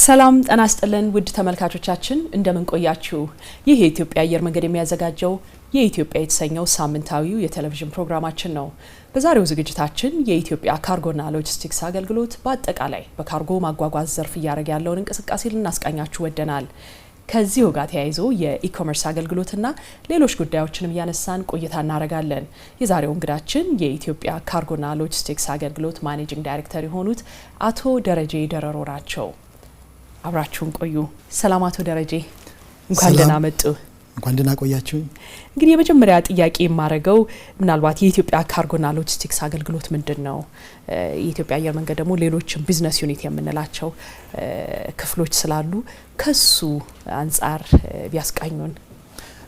ሰላም ጤና ይስጥልን ውድ ተመልካቾቻችን እንደምን ቆያችሁ? ይህ የኢትዮጵያ አየር መንገድ የሚያዘጋጀው የኢትዮጵያ የተሰኘው ሳምንታዊው የቴሌቪዥን ፕሮግራማችን ነው። በዛሬው ዝግጅታችን የኢትዮጵያ ካርጎና ሎጂስቲክስ አገልግሎት በአጠቃላይ በካርጎ ማጓጓዝ ዘርፍ እያደረገ ያለውን እንቅስቃሴ ልናስቃኛችሁ ወደናል። ከዚሁ ጋር ተያይዞ የኢኮመርስ አገልግሎትና ሌሎች ጉዳዮችንም ያነሳን ቆይታ እናደርጋለን። የዛሬው እንግዳችን የኢትዮጵያ ካርጎና ሎጂስቲክስ አገልግሎት ማኔጂንግ ዳይሬክተር የሆኑት አቶ ደረጀ ደረሮ ናቸው። አብራችሁን ቆዩ። ሰላም አቶ ደረጀ፣ እንኳን ደህና መጡ። እንኳን ደህና ቆያችሁ። እንግዲህ የመጀመሪያ ጥያቄ የማረገው ምናልባት የኢትዮጵያ ካርጎና ሎጂስቲክስ አገልግሎት ምንድነው? የኢትዮጵያ አየር መንገድ ደግሞ ሌሎችም ቢዝነስ ዩኒት የምንላቸው ክፍሎች ስላሉ ከሱ አንፃር ቢያስቃኙን።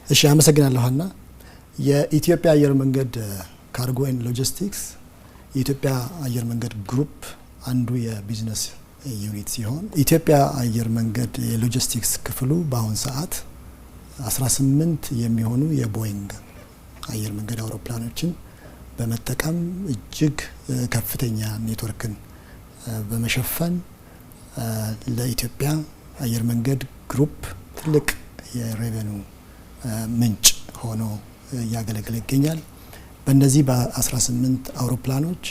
እሺ፣ አመሰግናለሁ ሀና። የኢትዮጵያ አየር መንገድ ካርጎ ኤንድ ሎጂስቲክስ የኢትዮጵያ አየር መንገድ ግሩፕ አንዱ የቢዝነስ ዩኒት ሲሆን ኢትዮጵያ አየር መንገድ የሎጂስቲክስ ክፍሉ በአሁን ሰዓት 18 የሚሆኑ የቦይንግ አየር መንገድ አውሮፕላኖችን በመጠቀም እጅግ ከፍተኛ ኔትወርክን በመሸፈን ለኢትዮጵያ አየር መንገድ ግሩፕ ትልቅ የሬቨኑ ምንጭ ሆኖ እያገለገለ ይገኛል። በእነዚህ በ18 አውሮፕላኖች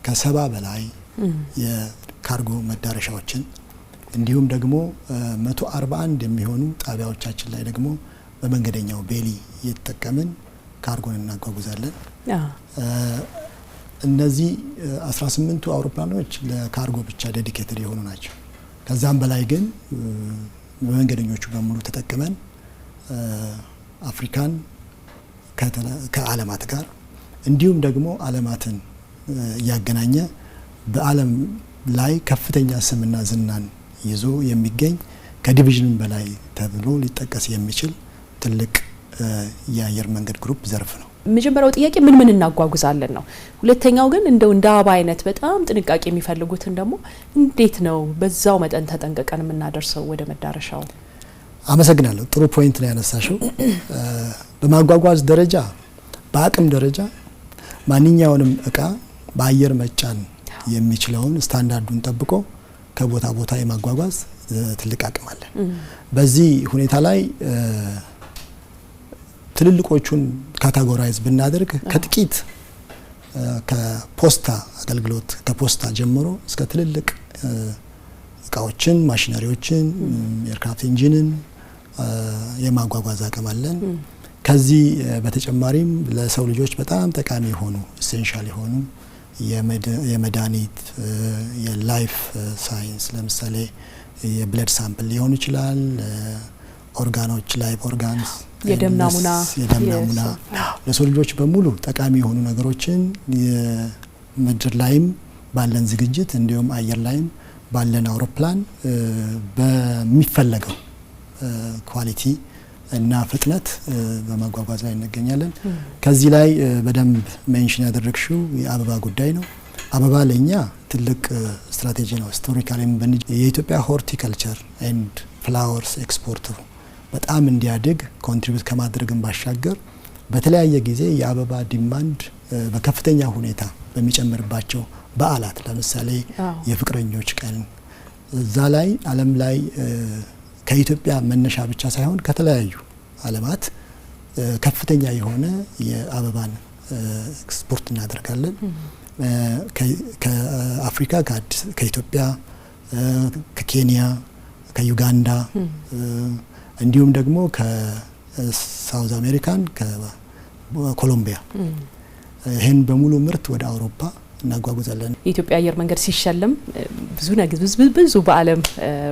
ከ70 በላይ የካርጎ መዳረሻዎችን እንዲሁም ደግሞ 141 የሚሆኑ ጣቢያዎቻችን ላይ ደግሞ በመንገደኛው ቤሊ እየተጠቀምን ካርጎን እናጓጉዛለን። እነዚህ 18ቱ አውሮፕላኖች ለካርጎ ብቻ ዴዲኬትድ የሆኑ ናቸው። ከዛም በላይ ግን በመንገደኞቹ በሙሉ ተጠቅመን አፍሪካን ከዓለማት ጋር እንዲሁም ደግሞ ዓለማትን እያገናኘ በዓለም ላይ ከፍተኛ ስምና ዝናን ይዞ የሚገኝ ከዲቪዥን በላይ ተብሎ ሊጠቀስ የሚችል ትልቅ የአየር መንገድ ግሩፕ ዘርፍ ነው። መጀመሪያው ጥያቄ ምን እናጓጉዛለን ነው። ሁለተኛው ግን እንደው እንደ አባ አይነት በጣም ጥንቃቄ የሚፈልጉትን ደግሞ እንዴት ነው በዛው መጠን ተጠንቀቀን የምናደርሰው ወደ መዳረሻው? አመሰግናለሁ። ጥሩ ፖይንት ነው ያነሳሽው። በማጓጓዝ ደረጃ በአቅም ደረጃ ማንኛውንም እቃ በአየር መጫን የሚችለውን ስታንዳርዱን ጠብቆ ከቦታ ቦታ የማጓጓዝ ትልቅ አቅም አለን። በዚህ ሁኔታ ላይ ትልልቆቹን ካታጎራይዝ ብናደርግ ከጥቂት ከፖስታ አገልግሎት ከፖስታ ጀምሮ እስከ ትልልቅ እቃዎችን፣ ማሽነሪዎችን፣ ኤርክራፍት ኢንጂንን የማጓጓዝ አቅም አለን። ከዚህ በተጨማሪም ለሰው ልጆች በጣም ጠቃሚ የሆኑ ኢሴንሻል የሆኑ የመድኃኒት የላይፍ ሳይንስ ለምሳሌ የብለድ ሳምፕል ሊሆን ይችላል፣ ኦርጋኖች ላይፍ ኦርጋንስ፣ የደም ናሙና ለሰው ልጆች በሙሉ ጠቃሚ የሆኑ ነገሮችን ምድር ላይም ባለን ዝግጅት እንዲሁም አየር ላይም ባለን አውሮፕላን በሚፈለገው ኳሊቲ እና ፍጥነት በማጓጓዝ ላይ እንገኛለን። ከዚህ ላይ በደንብ ሜንሽን ያደረግሽው የአበባ ጉዳይ ነው። አበባ ለኛ ትልቅ ስትራቴጂ ነው። ሂስቶሪካሊ የኢትዮጵያ ሆርቲካልቸር ኤንድ ፍላወርስ ኤክስፖርት በጣም እንዲያድግ ኮንትሪቢዩት ከማድረግን ባሻገር በተለያየ ጊዜ የአበባ ዲማንድ በከፍተኛ ሁኔታ በሚጨምርባቸው በዓላት ለምሳሌ የፍቅረኞች ቀን እዛ ላይ ዓለም ላይ ከኢትዮጵያ መነሻ ብቻ ሳይሆን ከተለያዩ ዓለማት ከፍተኛ የሆነ የአበባን ኤክስፖርት እናደርጋለን። ከአፍሪካ ከኢትዮጵያ፣ ከኬንያ፣ ከዩጋንዳ እንዲሁም ደግሞ ከሳውዝ አሜሪካን ከኮሎምቢያ ይህን በሙሉ ምርት ወደ አውሮፓ እናጓጉዛለን። የኢትዮጵያ አየር መንገድ ሲሸለም ብዙ በዓለም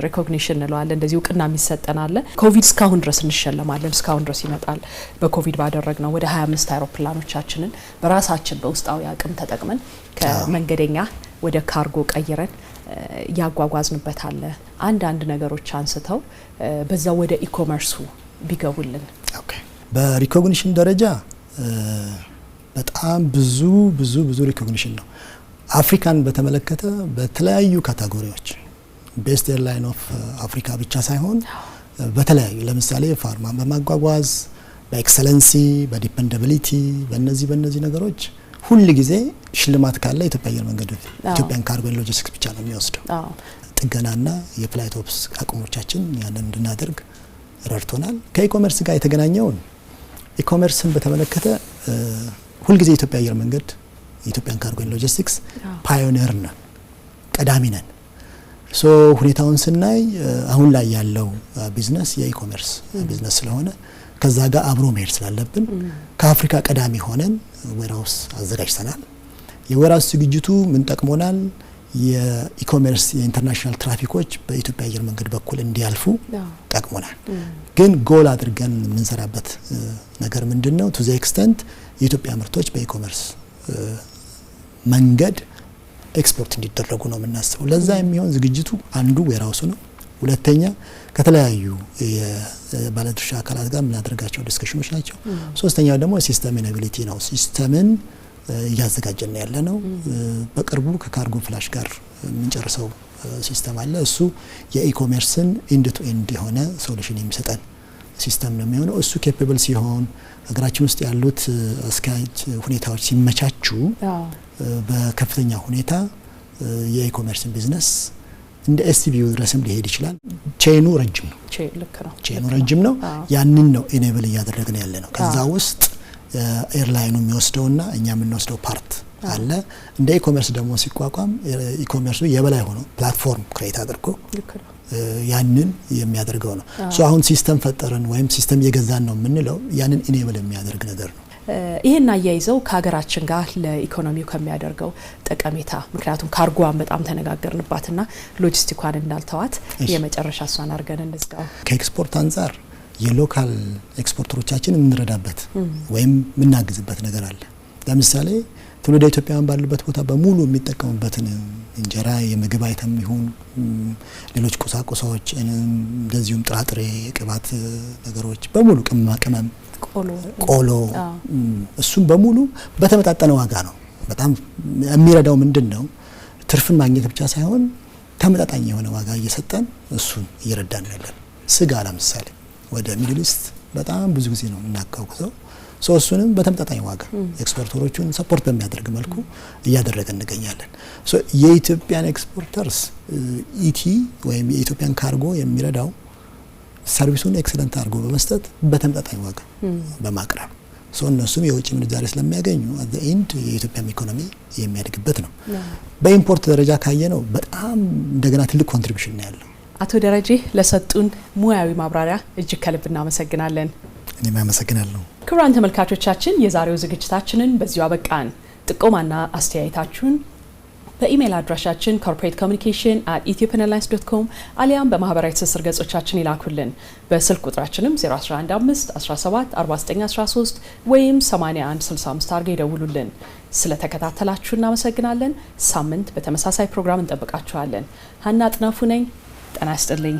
ሪኮግኒሽን እንለዋለን፣ እንደዚህ እውቅና የሚሰጠናል። ኮቪድ እስካሁን ድረስ እንሸለማለን፣ እስካሁን ድረስ ይመጣል። በኮቪድ ባደረግነው ወደ 25 አውሮፕላኖቻችንን በራሳችን በውስጣዊ አቅም ተጠቅመን ከመንገደኛ ወደ ካርጎ ቀይረን ያጓጓዝንበት አለ። አንዳንድ ነገሮች አንስተው በዛው ወደ ኢኮመርሱ ቢገቡልን። በሪኮግኒሽን ደረጃ በጣም ብዙ ሪኮግኒሽን ነው። አፍሪካን በተመለከተ በተለያዩ ካታጎሪዎች ቤስት ኤርላይን ኦፍ አፍሪካ ብቻ ሳይሆን በተለያዩ ለምሳሌ ፋርማን በማጓጓዝ በኤክሰለንሲ በዲፔንደቢሊቲ በእነዚህ ነገሮች ሁሉ ጊዜ ሽልማት ካለ ኢትዮጵያ አየር መንገድ ኢትዮጵያን ካርጎ ኤንድ ሎጂስቲክስ ብቻ ነው የሚወስደው። የጥገናና የፍላይት ኦፕስ አቅሞቻችን ያንን እንድናደርግ ረድቶናል። ከኢኮመርስ ጋር የተገናኘውን ኢኮመርስን በተመለከተ ሁልጊዜ የኢትዮጵያ አየር መንገድ የኢትዮጵያን ካርጎ ኤንድ ሎጂስቲክስ ፓዮኒር ነን፣ ቀዳሚ ነን። ሶ ሁኔታውን ስናይ አሁን ላይ ያለው ቢዝነስ የኢኮመርስ ቢዝነስ ስለሆነ ከዛ ጋር አብሮ መሄድ ስላለብን ከአፍሪካ ቀዳሚ ሆነን ዌርሃውስ አዘጋጅተናል። የዌርሃውስ ዝግጅቱ ምን ጠቅሞናል? የኢኮመርስ የኢንተርናሽናል ትራፊኮች በኢትዮጵያ አየር መንገድ በኩል እንዲያልፉ ጠቅሞናል። ግን ጎል አድርገን የምንሰራበት ነገር ምንድነው? ቱ ዘ ኤክስተንት የኢትዮጵያ ምርቶች በኢኮመርስ መንገድ ኤክስፖርት እንዲደረጉ ነው የምናስበው። ለዛ የሚሆን ዝግጅቱ አንዱ ዌርሃውሱ ነው። ሁለተኛ ከተለያዩ የባለድርሻ አካላት ጋር የምናደርጋቸው ዲስከሽኖች ናቸው። ሶስተኛው ደግሞ ሲስተም ኢናቢሊቲ ነው። ሲስተምን እያዘጋጀን ያለ ነው። በቅርቡ ከካርጎ ፍላሽ ጋር የምንጨርሰው ሲስተም አለ። እሱ የኢኮሜርስን ኢንድ ቱ ኢንድ የሆነ ሶሉሽን የሚሰጠን ሲስተም ነው የሚሆነው። እሱ ኬፓብል ሲሆን ሀገራችን ውስጥ ያሉት አስካች ሁኔታዎች ሲመቻቹ በከፍተኛ ሁኔታ የኢኮሜርስን ቢዝነስ እንደ ኤስቲቪው ድረስም ሊሄድ ይችላል። ቼኑ ረጅም ነው። ቼኑ ረጅም ነው። ያንን ነው ኢኔብል እያደረግን ያለ ነው። ከዛ ውስጥ ኤርላይኑ የሚወስደውና እኛ የምንወስደው ፓርት አለ። እንደ ኢኮመርስ ደግሞ ሲቋቋም ኢኮመርሱ የበላይ ሆኖ ፕላትፎርም ክሬት አድርጎ ያንን የሚያደርገው ነው። ሶ አሁን ሲስተም ፈጠርን ወይም ሲስተም እየገዛን ነው የምንለው ያንን ኢኔብል የሚያደርግ ነገር ነው። ይሄን አያይዘው ከሀገራችን ጋር ለኢኮኖሚው ከሚያደርገው ጠቀሜታ፣ ምክንያቱም ካርጎዋን በጣም ተነጋገርንባትና ሎጂስቲኳን እንዳልተዋት የመጨረሻ እሷን አድርገን እንዝጋው። ከኤክስፖርት አንጻር የሎካል ኤክስፖርተሮቻችን የምንረዳበት ወይም የምናግዝበት ነገር አለ። ለምሳሌ ትውልደ ኢትዮጵያውያን ባሉበት ቦታ በሙሉ የሚጠቀሙበትን እንጀራ፣ የምግብ አይተም ይሁን ሌሎች ቁሳቁሶች፣ እንደዚሁም ጥራጥሬ፣ ቅባት ነገሮች በሙሉ ቅመም፣ ቆሎ እሱም በሙሉ በተመጣጠነ ዋጋ ነው። በጣም የሚረዳው ምንድነው? ትርፍን ማግኘት ብቻ ሳይሆን ተመጣጣኝ የሆነ ዋጋ እየሰጠን እሱን እየረዳን ነው ያለን። ስጋ ለምሳሌ ወደ ሚድል ኢስት በጣም ብዙ ጊዜ ነው የምናጓጉዘው። እሱንም በተመጣጣኝ ዋጋ ኤክስፖርተሮቹን ሰፖርት በሚያደርግ መልኩ እያደረገን እንገኛለን። የኢትዮጵያን ኤክስፖርተርስ ኢቲ ወይም የኢትዮጵያን ካርጎ የሚረዳው ሰርቪሱን ኤክሰለንት አድርጎ በመስጠት በተመጣጣኝ ዋጋ በማቅረብ እነሱም የውጭ ምንዛሬ ስለሚያገኙ አት ኤንድ የኢትዮጵያም ኢኮኖሚ የሚያድግበት ነው። በኢምፖርት ደረጃ ካየ ነው በጣም እንደገና ትልቅ ኮንትሪቢዩሽን ነው ያለው። አቶ ደረጀ ለሰጡን ሙያዊ ማብራሪያ እጅግ ከልብ እናመሰግናለን። እኔም አመሰግናለሁ። ክቡራን ተመልካቾቻችን የዛሬው ዝግጅታችንን በዚሁ አበቃን። ጥቆማና አስተያየታችሁን በኢሜል አድራሻችን corporatecommunication@ethiopianairlines.com አሊያም በማህበራዊ ትስስር ገጾቻችን ይላኩልን። በስልክ ቁጥራችንም 0115174913 ወይም 8165 አድርገው ይደውሉልን። ስለተከታተላችሁ እናመሰግናለን። ሳምንት በተመሳሳይ ፕሮግራም እንጠብቃችኋለን። ሀና አጥናፉ ነኝ። ጤና ይስጥልኝ።